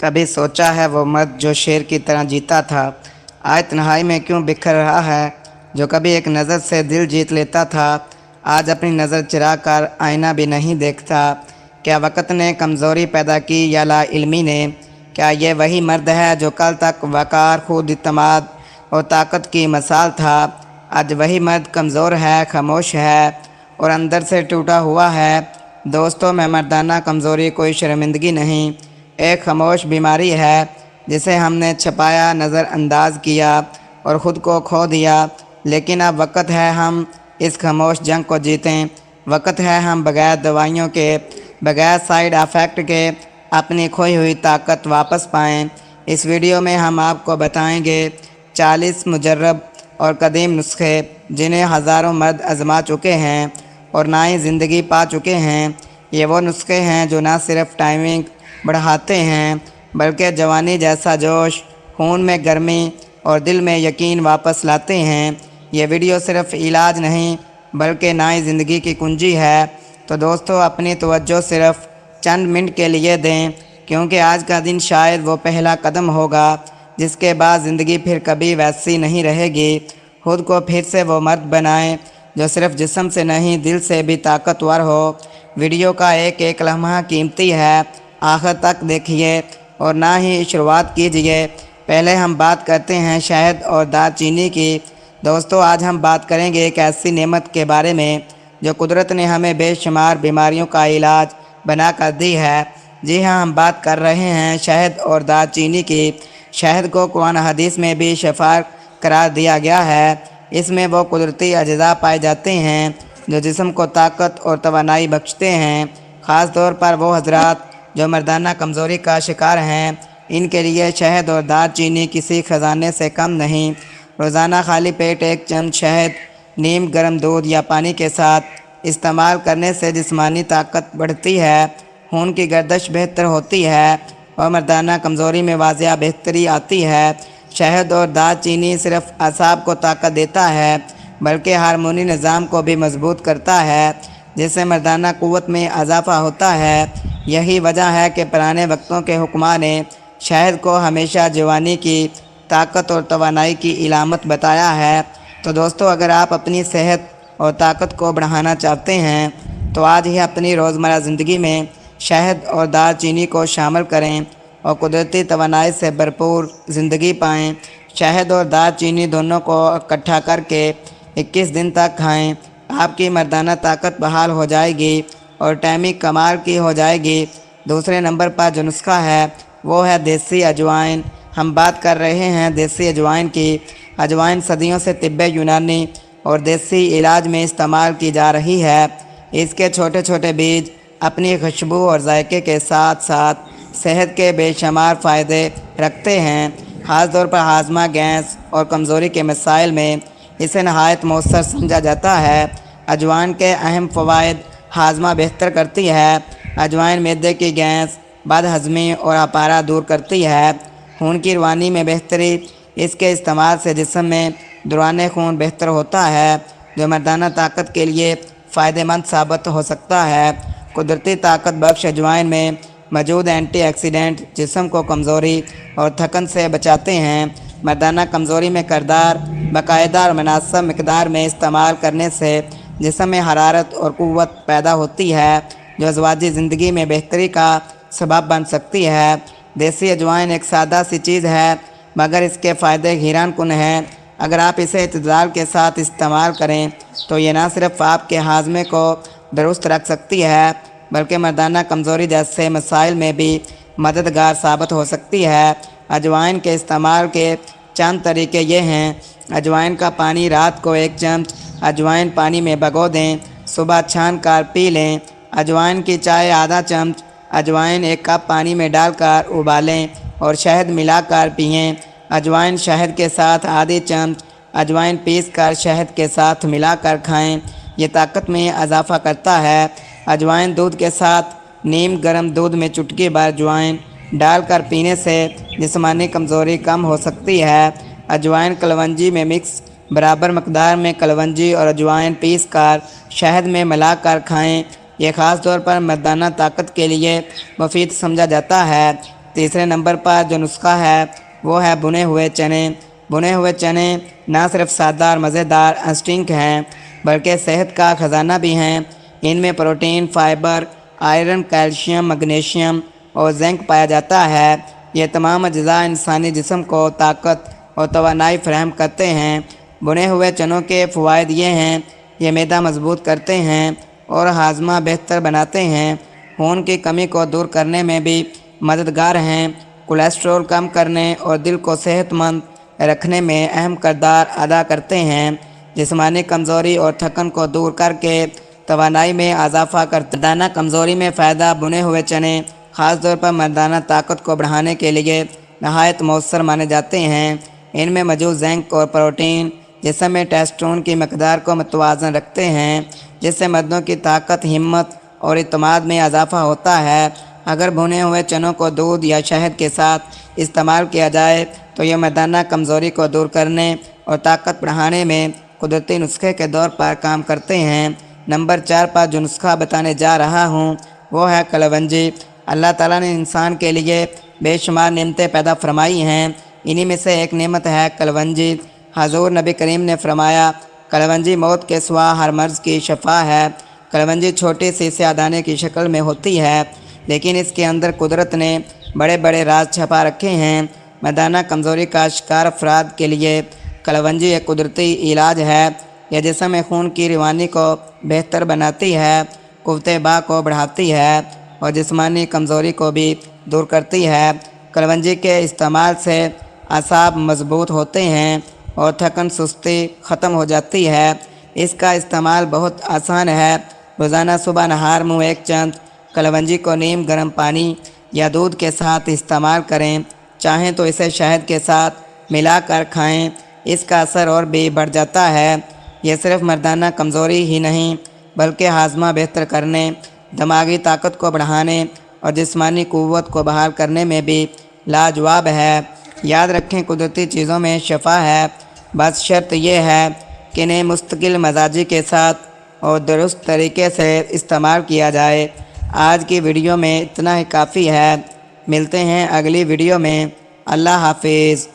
کبھی سوچا ہے وہ مرد جو شیر کی طرح جیتا تھا آج تنہائی میں کیوں بکھر رہا ہے؟ جو کبھی ایک نظر سے دل جیت لیتا تھا آج اپنی نظر چرا کر آئینہ بھی نہیں دیکھتا۔ کیا وقت نے کمزوری پیدا کی یا لا علمی نے؟ کیا یہ وہی مرد ہے جو کل تک وقار، خود اعتماد اور طاقت کی مثال تھا؟ آج وہی مرد کمزور ہے، خاموش ہے اور اندر سے ٹوٹا ہوا ہے۔ دوستوں، میں مردانہ کمزوری کوئی شرمندگی نہیں، ایک خاموش بیماری ہے جسے ہم نے چھپایا، نظر انداز کیا اور خود کو کھو دیا۔ لیکن اب وقت ہے ہم اس خاموش جنگ کو جیتیں۔ وقت ہے ہم بغیر دوائیوں کے، بغیر سائیڈ افیکٹ کے اپنی کھوئی ہوئی طاقت واپس پائیں۔ اس ویڈیو میں ہم آپ کو بتائیں گے 40 مجرب اور قدیم نسخے جنہیں ہزاروں مرد آزما چکے ہیں اور نہ ہی زندگی پا چکے ہیں۔ یہ وہ نسخے ہیں جو نہ صرف ٹائمنگ بڑھاتے ہیں بلکہ جوانی جیسا جوش، خون میں گرمی اور دل میں یقین واپس لاتے ہیں۔ یہ ویڈیو صرف علاج نہیں بلکہ نئی زندگی کی کنجی ہے۔ تو دوستو، اپنی توجہ صرف چند منٹ کے لیے دیں، کیونکہ آج کا دن شاید وہ پہلا قدم ہوگا جس کے بعد زندگی پھر کبھی ویسی نہیں رہے گی۔ خود کو پھر سے وہ مرد بنائیں جو صرف جسم سے نہیں، دل سے بھی طاقتور ہو۔ ویڈیو کا ایک ایک لمحہ قیمتی ہے، آخر تک دیکھیے اور نہ ہی شروعات کیجیے۔ پہلے ہم بات کرتے ہیں شہد اور دار چینی کی۔ دوستو، آج ہم بات کریں گے ایک ایسی نعمت کے بارے میں جو قدرت نے ہمیں بے شمار بیماریوں کا علاج بنا کر دی ہے۔ جی ہاں، ہم بات کر رہے ہیں شہد اور دار چینی کی۔ شہد کو قرآن حدیث میں بھی شفا قرار دیا گیا ہے۔ اس میں وہ قدرتی اجزاء پائے جاتے ہیں جو جسم کو طاقت اور توانائی بخشتے ہیں۔ خاص طور پر وہ حضرات جو مردانہ کمزوری کا شکار ہیں، ان کے لیے شہد اور دار چینی کسی خزانے سے کم نہیں۔ روزانہ خالی پیٹ ایک چمچ شہد نیم گرم دودھ یا پانی کے ساتھ استعمال کرنے سے جسمانی طاقت بڑھتی ہے، خون کی گردش بہتر ہوتی ہے اور مردانہ کمزوری میں واضح بہتری آتی ہے۔ شہد اور دار چینی صرف اعصاب کو طاقت دیتا ہے بلکہ ہارمونی نظام کو بھی مضبوط کرتا ہے، جس سے مردانہ قوت میں اضافہ ہوتا ہے۔ یہی وجہ ہے کہ پرانے وقتوں کے حکماں نے شہد کو ہمیشہ جوانی کی، طاقت اور توانائی کی علامت بتایا ہے۔ تو دوستو، اگر آپ اپنی صحت اور طاقت کو بڑھانا چاہتے ہیں تو آج ہی اپنی روزمرہ زندگی میں شہد اور دار چینی کو شامل کریں اور قدرتی توانائی سے بھرپور زندگی پائیں۔ شہد اور دار چینی دونوں کو اکٹھا کر کے 21 دن تک کھائیں۔ آپ کی مردانہ طاقت بحال ہو جائے گی اور ٹائمنگ کمال کی ہو جائے گی۔ دوسرے نمبر پر جو نسخہ ہے وہ ہے دیسی اجوائن۔ ہم بات کر رہے ہیں دیسی اجوائن کی۔ اجوائن صدیوں سے طب یونانی اور دیسی علاج میں استعمال کی جا رہی ہے۔ اس کے چھوٹے چھوٹے بیج اپنی خوشبو اور ذائقے کے ساتھ ساتھ صحت کے بے شمار فائدے رکھتے ہیں۔ خاص طور پر ہاضمہ، گیس اور کمزوری کے مسائل میں اسے نہایت مؤثر سمجھا جاتا ہے۔ اجوائن کے اہم فوائد: ہاضمہ بہتر کرتی ہے۔ اجوائن معدے کی گیس، بد ہضمی اور اپارہ دور کرتی ہے۔ خون کی روانی میں بہتری: اس کے استعمال سے جسم میں دوران خون بہتر ہوتا ہے جو مردانہ طاقت کے لیے فائدہ مند ثابت ہو سکتا ہے۔ قدرتی طاقت بخش: اجوائن میں موجود اینٹی آکسیڈنٹ جسم کو کمزوری اور تھکن سے بچاتے ہیں۔ مردانہ کمزوری میں کردار: باقاعدہ اور مناسب مقدار میں استعمال کرنے سے جسم میں حرارت اور قوت پیدا ہوتی ہے جو ازواجی زندگی میں بہتری کا سبب بن سکتی ہے۔ دیسی اجوائن ایک سادہ سی چیز ہے مگر اس کے فائدے حیران کن ہیں۔ اگر آپ اسے اعتدال کے ساتھ استعمال کریں تو یہ نہ صرف آپ کے ہاضمے کو درست رکھ سکتی ہے بلکہ مردانہ کمزوری جیسے مسائل میں بھی مددگار ثابت ہو سکتی ہے۔ اجوائن کے استعمال کے چند طریقے یہ ہیں۔ اجوائن کا پانی: رات کو ایک چمچ اجوائن پانی میں بھگو دیں، صبح چھان کر پی لیں۔ اجوائن کی چائے: آدھا چمچ اجوائن ایک کپ پانی میں ڈال کر ابالیں اور شہد ملا کر پئیں۔ اجوائن شہد کے ساتھ آدھی چمچ اجوائن پیس کر شہد کے ساتھ ملا کر کھائیں، یہ طاقت میں اضافہ کرتا ہے۔ اجوائن دودھ کے ساتھ: نیم گرم دودھ میں چٹکی بھر اجوائن ڈال کر پینے سے جسمانی کمزوری کم ہو سکتی ہے۔ اجوائن کلونجی میں مکس: برابر مقدار میں کلونجی اور اجوائن پیس کر شہد میں ملا کر کھائیں، یہ خاص طور پر مردانہ طاقت کے لیے مفید سمجھا جاتا ہے۔ تیسرے نمبر پر جو نسخہ ہے وہ ہے بنے ہوئے چنے۔ بنے ہوئے چنے نہ صرف سادہ اور مزیدار اسٹنک ہیں بلکہ صحت کا خزانہ بھی ہیں۔ ان میں protein, fibre, iron, calcium, magnesium اور زنک پایا جاتا ہے۔ یہ تمام اجزاء انسانی جسم کو طاقت اور توانائی فراہم کرتے ہیں۔ بنے ہوئے چنوں کے فوائد یہ ہیں: یہ معدہ مضبوط کرتے ہیں اور ہاضمہ بہتر بناتے ہیں۔ خون کی کمی کو دور کرنے میں بھی مددگار ہیں۔ کولیسٹرول کم کرنے اور دل کو صحت مند رکھنے میں اہم کردار ادا کرتے ہیں۔ جسمانی کمزوری اور تھکن کو دور کر کے توانائی میں اضافہ کرتے ہیں۔ مردانہ کمزوری میں فائدہ: بنے ہوئے چنے خاص طور پر مردانہ طاقت کو بڑھانے کے لیے نہایت مؤثر مانے جاتے ہیں۔ ان میں موجود زنک اور پروٹین جسم میں ٹیسٹوسٹیرون کی مقدار کو متوازن رکھتے ہیں، جس سے مردوں کی طاقت، ہمت اور اعتماد میں اضافہ ہوتا ہے۔ اگر بھنے ہوئے چنوں کو دودھ یا شہد کے ساتھ استعمال کیا جائے تو یہ مردانہ کمزوری کو دور کرنے اور طاقت بڑھانے میں قدرتی نسخے کے طور پر کام کرتے ہیں۔ نمبر 4 پر جو نسخہ بتانے جا رہا ہوں وہ ہے کلونجی۔ اللہ تعالیٰ نے انسان کے لیے بے شمار نعمتیں پیدا فرمائی ہیں۔ انہی میں سے ایک نعمت ہے کلونجی۔ حضور نبی کریم نے فرمایا، کلونجی موت کے سوا ہر مرض کی شفا ہے۔ کلونجی چھوٹی سی سیاہ دانے کی شکل میں ہوتی ہے، لیکن اس کے اندر قدرت نے بڑے بڑے راز چھپا رکھے ہیں۔ مردانہ کمزوری کا شکار افراد کے لیے کلونجی ایک قدرتی علاج ہے۔ یہ جسم میں خون کی روانی کو بہتر بناتی ہے، قوت باہ کو بڑھاتی ہے اور جسمانی کمزوری کو بھی دور کرتی ہے۔ کلونجی کے استعمال سے اعصاب مضبوط ہوتے ہیں اور تھکن سستی ختم ہو جاتی ہے۔ اس کا استعمال بہت آسان ہے۔ روزانہ صبح نہار منہ ایک چند کلونجی کو نیم گرم پانی یا دودھ کے ساتھ استعمال کریں۔ چاہیں تو اسے شہد کے ساتھ ملا کر کھائیں، اس کا اثر اور بھی بڑھ جاتا ہے۔ یہ صرف مردانہ کمزوری ہی نہیں بلکہ ہاضمہ بہتر کرنے، دماغی طاقت کو بڑھانے اور جسمانی قوت کو بحال کرنے میں بھی لاجواب ہے۔ یاد رکھیں، قدرتی چیزوں میں شفا ہے، بس شرط یہ ہے کہ انہیں مستقل مزاجی کے ساتھ اور درست طریقے سے استعمال کیا جائے۔ آج کی ویڈیو میں اتنا ہی کافی ہے۔ ملتے ہیں اگلی ویڈیو میں۔ اللہ حافظ۔